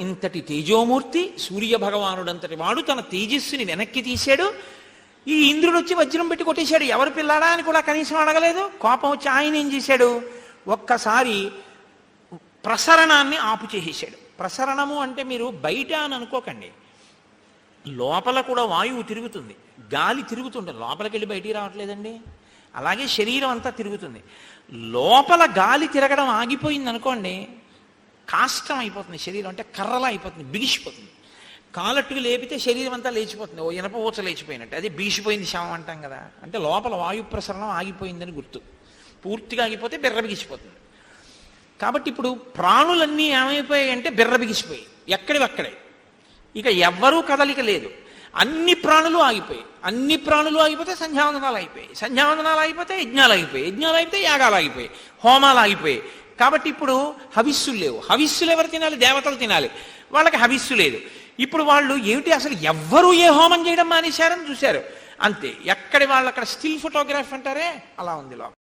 ఇంతటి తేజోమూర్తి సూర్య భగవానుడంతటి వాడు తన తేజస్సుని వెనక్కి తీశాడు. ఈ ఇంద్రుడు వచ్చి వజ్రం పెట్టి కొట్టేశాడు. ఎవరు పిల్లాడా అని కూడా కనీసం అడగలేదు. కోపం వచ్చి ఆయన ఏం చేశాడు, ఒక్కసారి ప్రసరణాన్ని ఆపు చేసేశాడు. ప్రసరణము అంటే మీరు బయట అని అనుకోకండి, లోపల కూడా వాయువు తిరుగుతుంది, గాలి తిరుగుతుంటుంది, లోపలికి వెళ్ళి బయటికి రావట్లేదండి. అలాగే శరీరం అంతా తిరుగుతుంది. లోపల గాలి తిరగడం ఆగిపోయింది అనుకోండి, కాష్టం అయిపోతుంది, శరీరం అంటే కర్రలా అయిపోతుంది, బిగిసిపోతుంది. కాలట్టుకు లేపితే శరీరం అంతా లేచిపోతుంది, ఓ ఇనప ఊచ లేచిపోయినట్టు. అదే బిగిసిపోయింది శవం అంటాం కదా, అంటే లోపల వాయు ప్రసరణం ఆగిపోయిందని గుర్తు. పూర్తిగా ఆగిపోతే బిర్ర బిగిసిపోతుంది. కాబట్టి ఇప్పుడు ప్రాణులన్నీ ఏమైపోయాయి అంటే బిర్ర బిగిసిపోయి ఎక్కడివక్కడే, ఇక ఎవ్వరూ కదలిక లేదు. అన్ని ప్రాణులు ఆగిపోయాయి. అన్ని ప్రాణులు ఆగిపోతే సంధ్యావందనాలు అయిపోయాయి, సంధ్యావందనాలు అయిపోతే యజ్ఞాలు అయిపోయాయి, యజ్ఞాలు అయిపోతే యాగాలు ఆగిపోయాయి, హోమాలు ఆగిపోయాయి. కాబట్టి ఇప్పుడు హవిస్సులు లేవు. హవిస్సులు ఎవరు తినాలి? దేవతలు తినాలి. వాళ్ళకి హవిస్సు లేదు. ఇప్పుడు వాళ్ళు ఏమిటి, అసలు ఎవ్వరూ ఏ హోమం చేయడం మానేశారని చూశారు అంతే. ఎక్కడి వాళ్ళు అక్కడ స్టిల్ ఫోటోగ్రాఫ్ అంటారే అలా ఉంది లోపల.